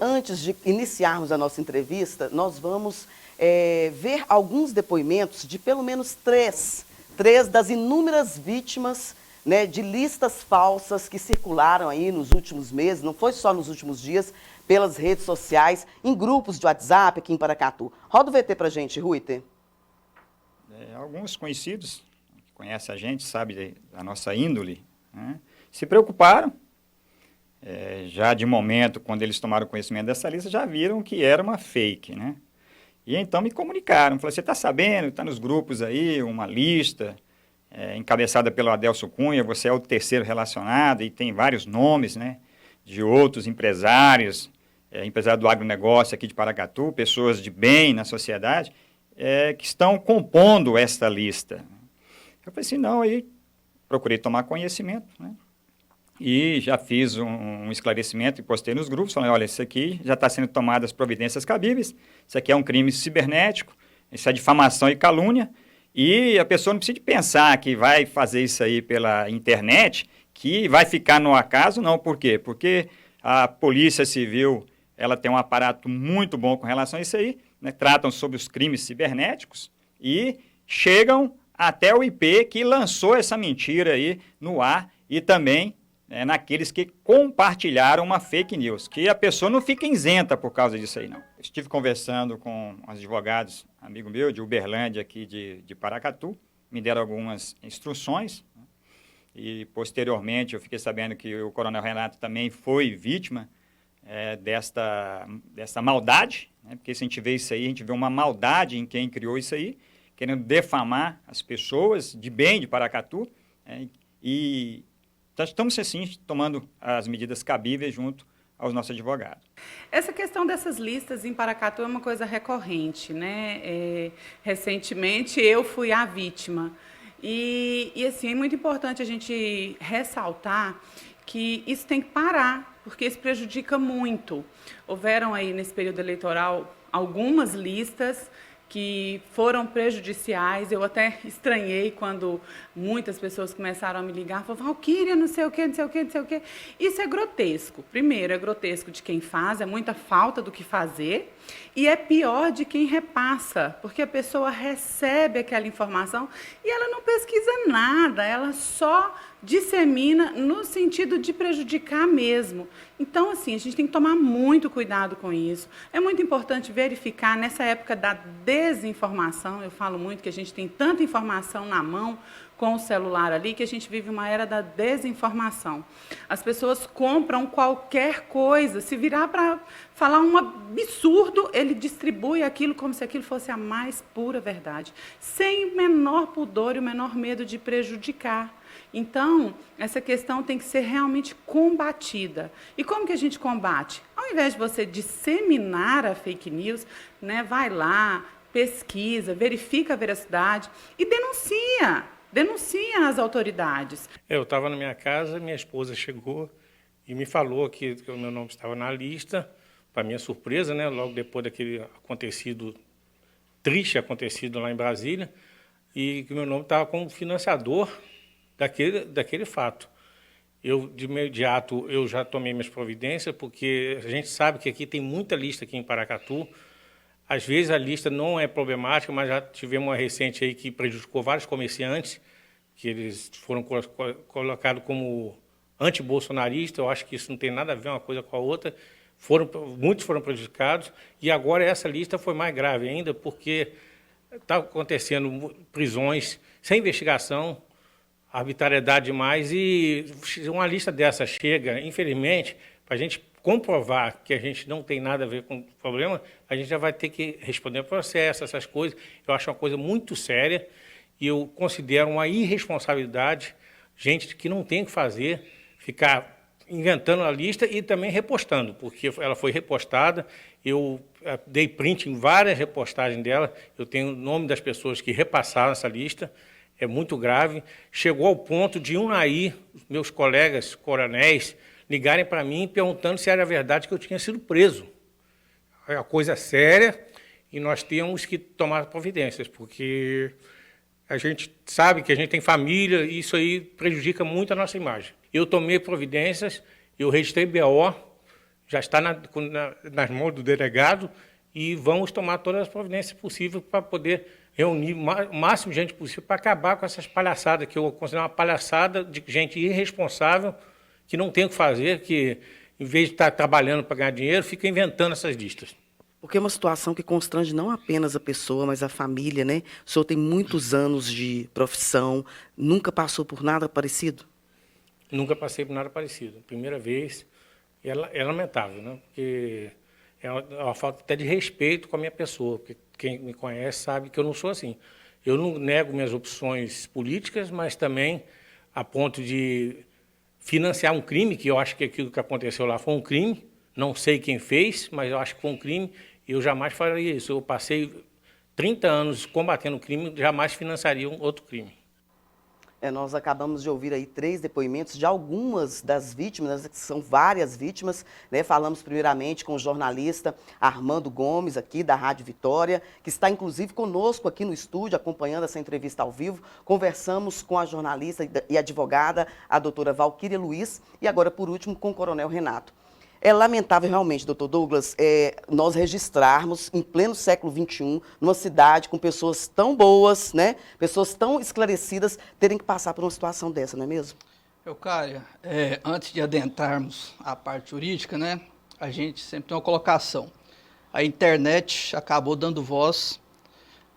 antes de iniciarmos a nossa entrevista, nós vamos ver alguns depoimentos de pelo menos três das inúmeras vítimas, né, de listas falsas que circularam aí nos últimos meses, não foi só nos últimos dias, pelas redes sociais, em grupos de WhatsApp aqui em Paracatu. Roda o VT pra gente, Ruiter. Alguns conhecidos que conhecem a gente, sabem da nossa índole, né, se preocuparam. Já de momento, quando eles tomaram conhecimento dessa lista, já viram que era uma fake, né? E então me comunicaram, falaram, você está sabendo, está nos grupos aí, uma lista encabeçada pelo Adelso Cunha, você é o terceiro relacionado e tem vários nomes, né, de outros empresários, empresários do agronegócio aqui de Paracatu, pessoas de bem na sociedade, que estão compondo esta lista. Eu falei assim, não, aí procurei tomar conhecimento, né? E já fiz um esclarecimento e postei nos grupos, falando, olha, isso aqui já está sendo tomadas providências cabíveis, isso aqui é um crime cibernético, isso é difamação e calúnia, e a pessoa não precisa de pensar que vai fazer isso aí pela internet, que vai ficar no acaso, não. Por quê? Porque a Polícia Civil, ela tem um aparato muito bom com relação a isso aí, né? Tratam sobre os crimes cibernéticos e chegam até o IP que lançou essa mentira aí no ar e também naqueles que compartilharam uma fake news, que a pessoa não fica isenta por causa disso aí, não. Estive conversando com advogados, amigo meu, de Uberlândia, aqui de Paracatu, me deram algumas instruções, né? E posteriormente eu fiquei sabendo que o Coronel Renato também foi vítima desta maldade, né? Porque se a gente vê isso aí, a gente vê uma maldade em quem criou isso aí, querendo defamar as pessoas de bem de Paracatu, e estamos, assim, tomando as medidas cabíveis junto aos nossos advogados. Essa questão dessas listas em Paracatu é uma coisa recorrente, né? Recentemente eu fui a vítima. E assim, é muito importante a gente ressaltar que isso tem que parar, porque isso prejudica muito. Houveram aí, nesse período eleitoral, algumas listas que foram prejudiciais. Eu até estranhei quando muitas pessoas começaram a me ligar, falaram, Valquíria, não sei o quê, não sei o quê, não sei o quê. Isso é grotesco. Primeiro, é grotesco de quem faz, é muita falta do que fazer, e é pior de quem repassa, porque a pessoa recebe aquela informação e ela não pesquisa nada, ela só dissemina no sentido de prejudicar mesmo. Então, assim, a gente tem que tomar muito cuidado com isso. É muito importante verificar, nessa época da desinformação, eu falo muito que a gente tem tanta informação na mão com o celular ali, que a gente vive uma era da desinformação. As pessoas compram qualquer coisa, se virar para falar um absurdo, ele distribui aquilo como se aquilo fosse a mais pura verdade, sem o menor pudor e o menor medo de prejudicar. Então, essa questão tem que ser realmente combatida. E como que a gente combate? Ao invés de você disseminar a fake news, né, vai lá, pesquisa, verifica a veracidade e denuncia as autoridades. Eu estava na minha casa, minha esposa chegou e me falou que o meu nome estava na lista, para minha surpresa, né, logo depois daquele triste acontecido lá em Brasília, e que o meu nome estava como financiador daquele fato. Eu, de imediato, eu já tomei minhas providências, porque a gente sabe que aqui tem muita lista aqui em Paracatu. Às vezes a lista não é problemática, mas já tivemos uma recente aí que prejudicou vários comerciantes, que eles foram colocados como anti-bolsonaristas. Eu acho que isso não tem nada a ver uma coisa com a outra. Muitos foram prejudicados, e agora essa lista foi mais grave ainda, porque está acontecendo prisões sem investigação, arbitrariedade demais, e uma lista dessa chega, infelizmente, para a gente comprovar que a gente não tem nada a ver com o problema, a gente já vai ter que responder ao processo, essas coisas. Eu acho uma coisa muito séria, e eu considero uma irresponsabilidade, gente que não tem o que fazer, ficar inventando a lista e também repostando, porque ela foi repostada, eu dei print em várias repostagens dela, eu tenho o nome das pessoas que repassaram essa lista. É muito grave. Chegou ao ponto de meus colegas coronéis, ligarem para mim perguntando se era verdade que eu tinha sido preso. É uma coisa séria e nós temos que tomar providências, porque a gente sabe que a gente tem família e isso aí prejudica muito a nossa imagem. Eu tomei providências, eu registrei BO, já está nas mãos do delegado e vamos tomar todas as providências possíveis para poder reunir o máximo de gente possível para acabar com essas palhaçadas, que eu considero uma palhaçada de gente irresponsável, que não tem o que fazer, que em vez de estar trabalhando para ganhar dinheiro, fica inventando essas listas. Porque é uma situação que constrange não apenas a pessoa, mas a família, né? O senhor tem muitos anos de profissão, nunca passou por nada parecido? Nunca passei por nada parecido. Primeira vez, é lamentável, né? Porque é uma falta até de respeito com a minha pessoa, porque quem me conhece sabe que eu não sou assim. Eu não nego minhas opções políticas, mas também a ponto de financiar um crime, que eu acho que aquilo que aconteceu lá foi um crime, não sei quem fez, mas eu acho que foi um crime, e eu jamais faria isso. Eu passei 30 anos combatendo o crime, jamais financiaria um outro crime. Nós acabamos de ouvir aí 3 depoimentos de algumas das vítimas, que são várias vítimas, né? Falamos primeiramente com o jornalista Armando Gomes, aqui da Rádio Vitória, que está inclusive conosco aqui no estúdio, acompanhando essa entrevista ao vivo. Conversamos com a jornalista e advogada, a doutora Valquíria Luiz, e agora, por último, com o coronel Renato. É lamentável realmente, doutor Douglas, nós registrarmos em pleno século XXI, numa cidade com pessoas tão boas, né, pessoas tão esclarecidas, terem que passar por uma situação dessa, não é mesmo? Eucária, antes de adentrarmos a parte jurídica, né, a gente sempre tem uma colocação. A internet acabou dando voz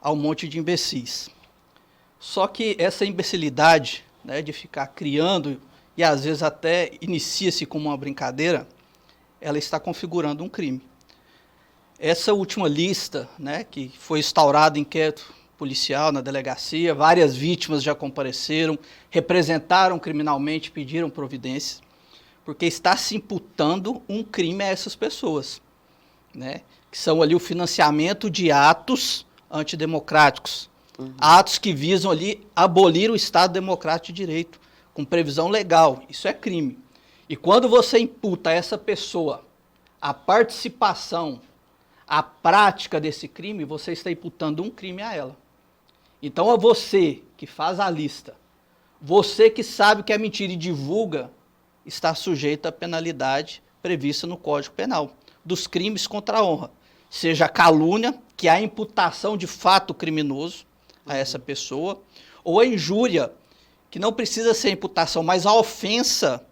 a um monte de imbecis. Só que essa imbecilidade, né, de ficar criando, e às vezes até inicia-se como uma brincadeira, ela está configurando um crime. Essa última lista, né, que foi instaurado inquérito policial na delegacia, várias vítimas já compareceram, representaram criminalmente, pediram providências, porque está se imputando um crime a essas pessoas, né, que são ali o financiamento de atos antidemocráticos, atos que visam ali abolir o Estado Democrático de Direito, com previsão legal. Isso é crime. E quando você imputa a essa pessoa a participação, a prática desse crime, você está imputando um crime a ela. Então, é você que faz a lista, você que sabe que é mentira e divulga, está sujeito à penalidade prevista no Código Penal, dos crimes contra a honra. Seja a calúnia, que é a imputação de fato criminoso a essa pessoa, ou a injúria, que não precisa ser a imputação, mas a ofensa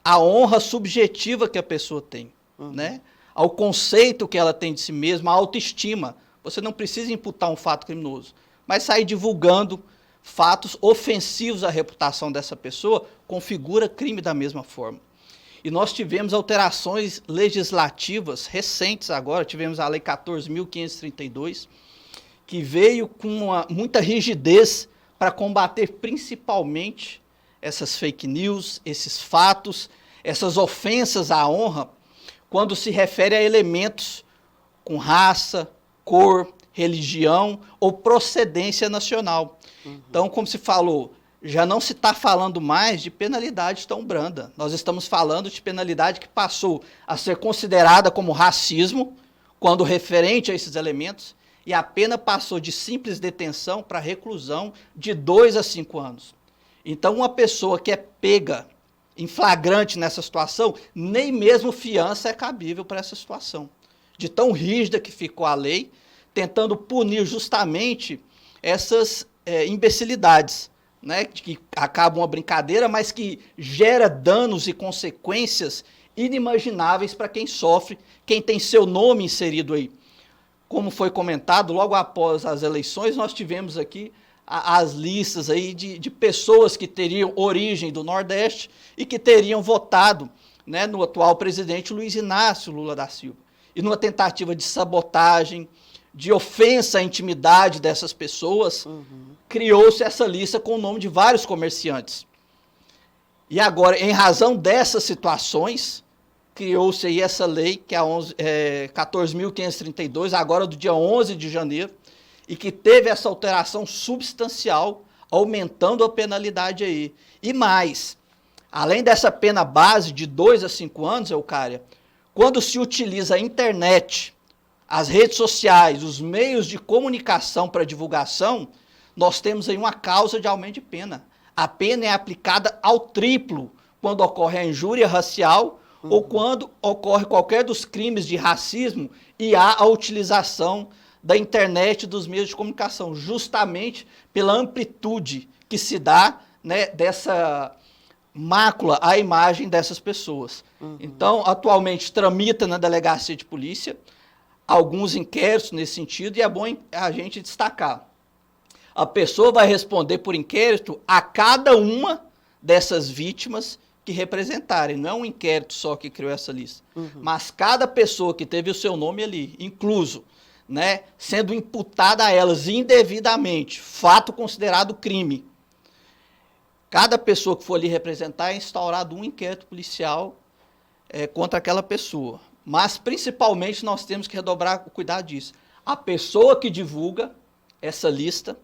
a honra subjetiva que a pessoa tem, né? Ao conceito que ela tem de si mesma, a autoestima. Você não precisa imputar um fato criminoso, mas sair divulgando fatos ofensivos à reputação dessa pessoa configura crime da mesma forma. E nós tivemos alterações legislativas recentes agora, tivemos a Lei 14.532, que veio com muita rigidez para combater principalmente essas fake news, esses fatos, essas ofensas à honra, quando se refere a elementos com raça, cor, religião ou procedência nacional. Então, como se falou, já não se está falando mais de penalidade tão branda. Nós estamos falando de penalidade que passou a ser considerada como racismo, quando referente a esses elementos, e a pena passou de simples detenção para reclusão de 2 a 5 anos. Então, uma pessoa que é pega em flagrante nessa situação, nem mesmo fiança é cabível para essa situação. De tão rígida que ficou a lei, tentando punir justamente essas imbecilidades, né, que acabam uma brincadeira, mas que gera danos e consequências inimagináveis para quem sofre, quem tem seu nome inserido aí. Como foi comentado, logo após as eleições, nós tivemos aqui as listas aí de pessoas que teriam origem do Nordeste e que teriam votado, né, no atual presidente Luiz Inácio Lula da Silva. E numa tentativa de sabotagem, de ofensa à intimidade dessas pessoas, criou-se essa lista com o nome de vários comerciantes. E agora, em razão dessas situações, criou-se aí essa lei, que é a 14.532, agora do dia 11 de janeiro, e que teve essa alteração substancial, aumentando a penalidade aí. E mais, além dessa pena base de 2 a 5 anos, Eucária, quando se utiliza a internet, as redes sociais, os meios de comunicação para divulgação, nós temos aí uma causa de aumento de pena. A pena é aplicada ao triplo quando ocorre a injúria racial ou quando ocorre qualquer dos crimes de racismo e há a utilização da internet e dos meios de comunicação, justamente pela amplitude que se dá, né, dessa mácula à imagem dessas pessoas. Então, atualmente, tramita na delegacia de polícia alguns inquéritos nesse sentido, e é bom a gente destacar. A pessoa vai responder por inquérito a cada uma dessas vítimas que representarem. Não é um inquérito só que criou essa lista, mas cada pessoa que teve o seu nome ali, incluso, né, sendo imputada a elas indevidamente, fato considerado crime. Cada pessoa que for ali representar é instaurado um inquérito policial contra aquela pessoa. Mas, principalmente, nós temos que redobrar o cuidado disso. A pessoa que divulga essa lista,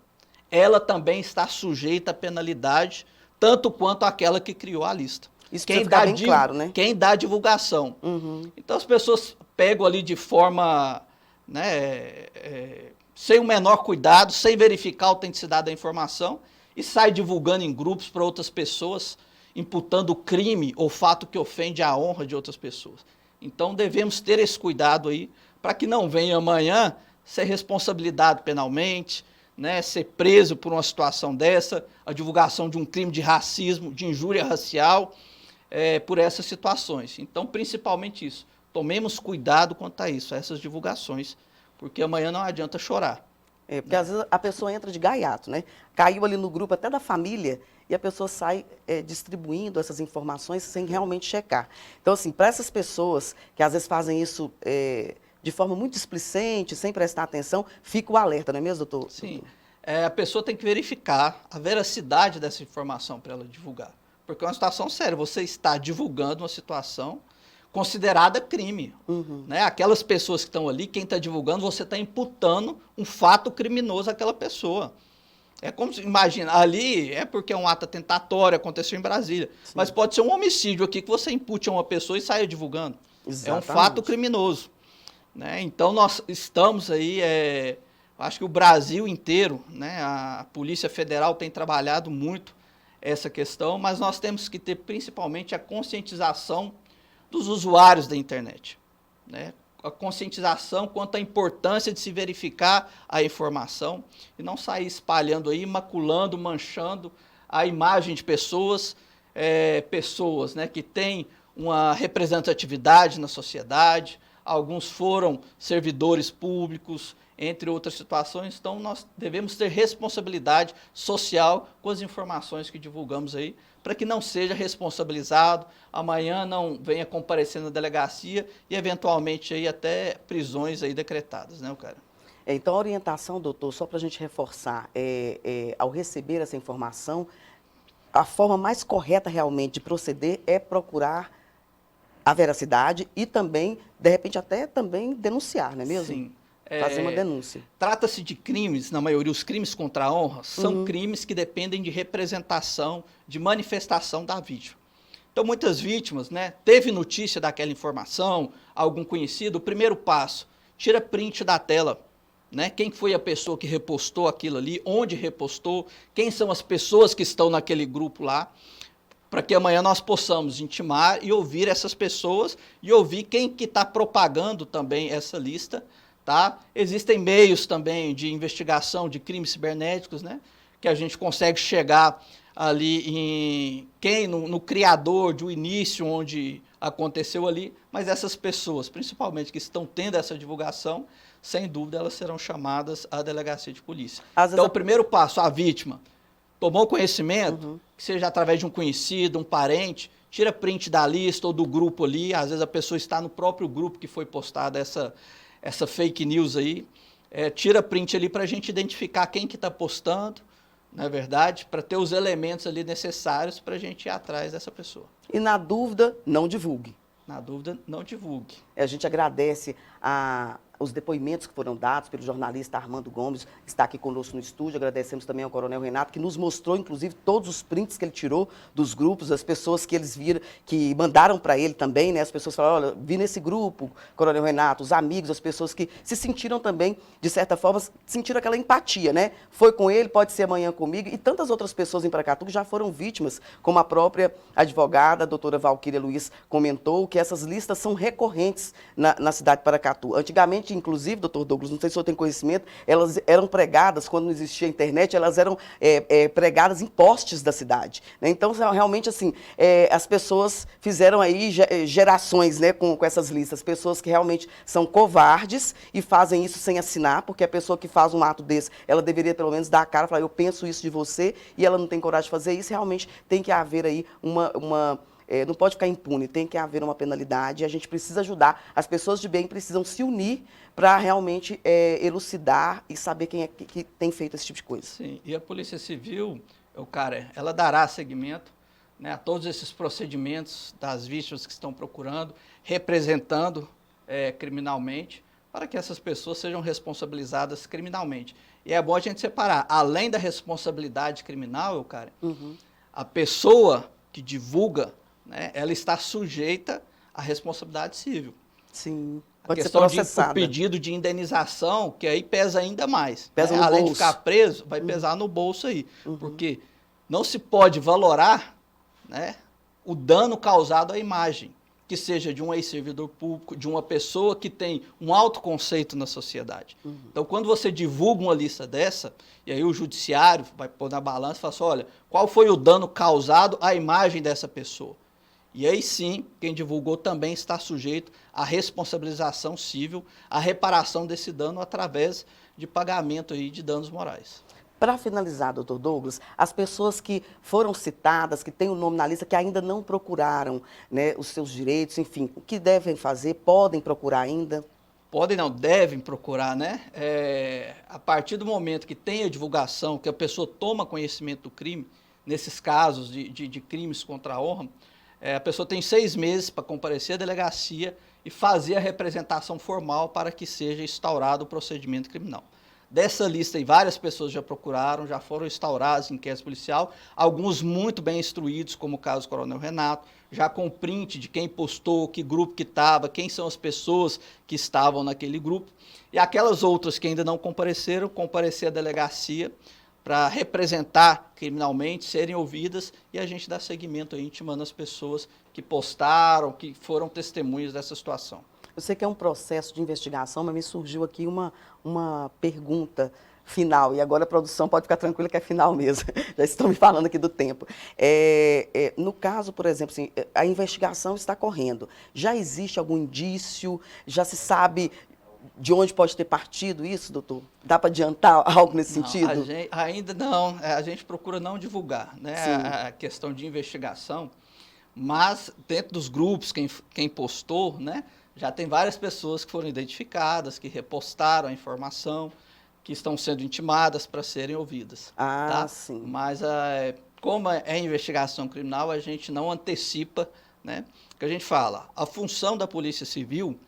ela também está sujeita à penalidade, tanto quanto aquela que criou a lista. Isso precisa ficar bem claro, né? Quem dá a divulgação. Então, as pessoas pegam ali de forma, né, sem o menor cuidado, sem verificar a autenticidade da informação, e sai divulgando em grupos para outras pessoas, imputando crime ou fato que ofende a honra de outras pessoas. Então, devemos ter esse cuidado aí, para que não venha amanhã ser responsabilizado penalmente, né, ser preso por uma situação dessa, a divulgação de um crime de racismo, de injúria racial, por essas situações. Então, principalmente isso. Tomemos cuidado quanto a isso, a essas divulgações, porque amanhã não adianta chorar. Porque às vezes a pessoa entra de gaiato, né? Caiu ali no grupo até da família e a pessoa sai distribuindo essas informações sem realmente checar. Então, assim, para essas pessoas que às vezes fazem isso de forma muito displicente, sem prestar atenção, fica o alerta, não é mesmo, doutor? Sim. A pessoa tem que verificar a veracidade dessa informação para ela divulgar. Porque é uma situação séria. Você está divulgando uma situação considerada crime. Né? Aquelas pessoas que estão ali, quem está divulgando, você está imputando um fato criminoso àquela pessoa. É como se, imagina, ali é porque é um ato atentatório, aconteceu em Brasília. Sim. Mas pode ser um homicídio aqui que você impute a uma pessoa e saia divulgando. Exatamente. É um fato criminoso. Né? Então, nós estamos aí, acho que o Brasil inteiro, né, a Polícia Federal tem trabalhado muito essa questão, mas nós temos que ter principalmente a conscientização dos usuários da internet, né? A conscientização quanto à importância de se verificar a informação e não sair espalhando aí, maculando, manchando a imagem de pessoas, pessoas, né, que têm uma representatividade na sociedade, alguns foram servidores públicos, entre outras situações. Então, nós devemos ter responsabilidade social com as informações que divulgamos aí, para que não seja responsabilizado, amanhã não venha comparecer na delegacia e, eventualmente, aí até prisões aí decretadas, né, cara? Então, a orientação, doutor, só para a gente reforçar, ao receber essa informação, a forma mais correta realmente de proceder é procurar a veracidade e também, de repente, até também denunciar, não é mesmo? Sim. Fazer uma denúncia. Trata-se de crimes, na maioria, os crimes contra a honra, são crimes que dependem de representação, de manifestação da vítima. Então, muitas vítimas, né, teve notícia daquela informação, algum conhecido, o primeiro passo, tira print da tela, né, quem foi a pessoa que repostou aquilo ali, onde repostou, quem são as pessoas que estão naquele grupo lá, para que amanhã nós possamos intimar e ouvir essas pessoas e ouvir quem que está propagando também essa lista. Tá? Existem meios também de investigação de crimes cibernéticos, né? Que a gente consegue chegar ali em quem, no criador, do início, onde aconteceu ali, mas essas pessoas, principalmente que estão tendo essa divulgação, sem dúvida elas serão chamadas à delegacia de polícia. Então, o primeiro passo, a vítima tomou conhecimento, que seja através de um conhecido, um parente, tira print da lista ou do grupo ali, às vezes a pessoa está no próprio grupo que foi postada essa fake news aí, tira print ali para a gente identificar quem que está postando, não é verdade? Para ter os elementos ali necessários para a gente ir atrás dessa pessoa. E na dúvida, não divulgue. Na dúvida, não divulgue. A gente agradece a os depoimentos que foram dados pelo jornalista Armando Gomes, que está aqui conosco no estúdio. Agradecemos também ao Coronel Renato, que nos mostrou, inclusive, todos os prints que ele tirou dos grupos, as pessoas que eles viram, que mandaram para ele também, né? As pessoas falaram, olha, vi nesse grupo, Coronel Renato, os amigos, as pessoas que se sentiram também, de certa forma, sentiram aquela empatia, né? Foi com ele, pode ser amanhã comigo, e tantas outras pessoas em Paracatu que já foram vítimas, como a própria advogada, a doutora Valquíria Luiz, comentou que essas listas são recorrentes na cidade de Paracatu. Antigamente, inclusive, doutor Douglas, não sei se o senhor tem conhecimento, elas eram pregadas, quando não existia internet, elas eram pregadas em postes da cidade, né? Então, realmente, assim, as pessoas fizeram aí gerações, né, com essas listas, pessoas que realmente são covardes e fazem isso sem assinar, porque a pessoa que faz um ato desse, ela deveria pelo menos dar a cara, falar, eu penso isso de você, e ela não tem coragem de fazer isso. Realmente tem que haver aí não pode ficar impune, tem que haver uma penalidade, e a gente precisa ajudar, as pessoas de bem precisam se unir para realmente elucidar e saber quem é que tem feito esse tipo de coisa. Sim, e a Polícia Civil, ela dará seguimento, né, a todos esses procedimentos das vítimas que estão procurando, representando criminalmente, para que essas pessoas sejam responsabilizadas criminalmente. E é bom a gente separar, além da responsabilidade criminal, a pessoa que divulga, né, ela está sujeita à responsabilidade civil. Sim, A pode ser questão processada. do pedido de indenização, que aí pesa ainda mais. Pesa no além bolso. de ficar preso, vai pesar no bolso aí. Porque não se pode valorar, né, o dano causado à imagem, que seja de um ex-servidor público, de uma pessoa que tem um alto conceito na sociedade. Então, quando você divulga uma lista dessa, e aí o judiciário vai pôr na balança e fala assim, olha, qual foi o dano causado à imagem dessa pessoa? E aí sim, quem divulgou também está sujeito à responsabilização civil, à reparação desse dano através de pagamento aí de danos morais. Para finalizar, doutor Douglas, as pessoas que foram citadas, que têm o nome na lista, que ainda não procuraram, né, os seus direitos, enfim, o que devem fazer? Podem procurar ainda? Podem não, devem procurar, né? A partir do momento que tem a divulgação, que a pessoa toma conhecimento do crime, nesses casos de crimes contra a honra, a pessoa tem 6 meses para comparecer à delegacia e fazer a representação formal para que seja instaurado o procedimento criminal. Dessa lista aí, várias pessoas já procuraram, já foram instaurados inquérito policial, alguns muito bem instruídos, como o caso do Coronel Renato, já com print de quem postou, que grupo que estava, quem são as pessoas que estavam naquele grupo. E aquelas outras que ainda não compareceram, comparecer à delegacia para representar criminalmente, serem ouvidas, e a gente dá seguimento aí, intimando as pessoas que postaram, que foram testemunhas dessa situação. Eu sei que é um processo de investigação, mas me surgiu aqui uma pergunta final, e agora a produção pode ficar tranquila que é final mesmo, já estão me falando aqui do tempo. No caso, por exemplo, assim, a investigação está correndo, já existe algum indício, já se sabe de onde pode ter partido isso, doutor? Dá para adiantar algo nesse sentido? Ainda não, a gente procura não divulgar, né, a questão de investigação, mas dentro dos grupos, quem postou, né, já tem várias pessoas que foram identificadas, que repostaram a informação, que estão sendo intimadas para serem ouvidas. Ah, tá? sim. Mas, como é investigação criminal, a gente não antecipa, né? O que a gente fala, a função da Polícia Civil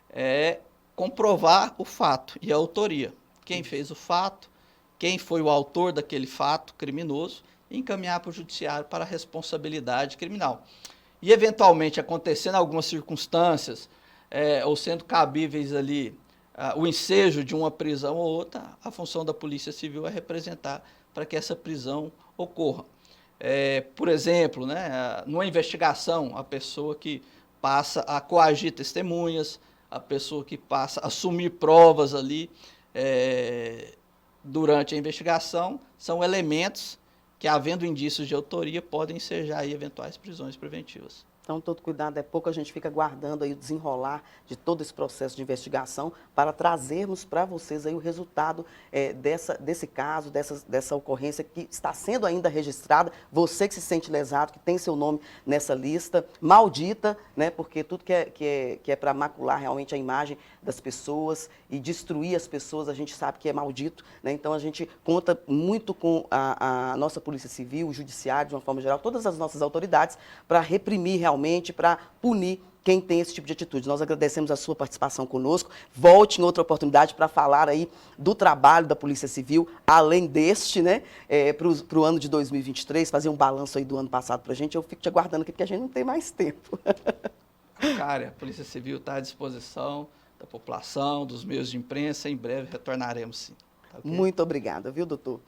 é comprovar o fato e a autoria. Quem fez o fato, quem foi o autor daquele fato criminoso, e encaminhar para o judiciário para a responsabilidade criminal. E, eventualmente, acontecendo algumas circunstâncias, ou sendo cabíveis ali o ensejo de uma prisão ou outra, a função da Polícia Civil é representar para que essa prisão ocorra. Por exemplo, né, numa investigação, a pessoa que passa a coagir testemunhas, a pessoa que passa a assumir provas ali durante a investigação, são elementos que, havendo indícios de autoria, podem ensejar aí eventuais prisões preventivas. Então, todo cuidado é pouco, a gente fica guardando aí o desenrolar de todo esse processo de investigação para trazermos para vocês aí o resultado desse caso, dessa ocorrência que está sendo ainda registrada. Você que se sente lesado, que tem seu nome nessa lista, maldita, né, porque tudo que é para macular realmente a imagem das pessoas e destruir as pessoas, a gente sabe que é maldito, né? Então, a gente conta muito com a nossa Polícia Civil, o Judiciário, de uma forma geral, todas as nossas autoridades, para reprimir realmente, para punir quem tem esse tipo de atitude. Nós agradecemos a sua participação conosco. Volte em outra oportunidade para falar aí do trabalho da Polícia Civil, além deste, né, para o ano de 2023, fazer um balanço aí do ano passado para a gente. Eu fico te aguardando aqui, porque a gente não tem mais tempo. Cara, a Polícia Civil está à disposição da população, dos meios de imprensa. Em breve retornaremos, sim. Tá ok? Muito obrigada, viu, doutor?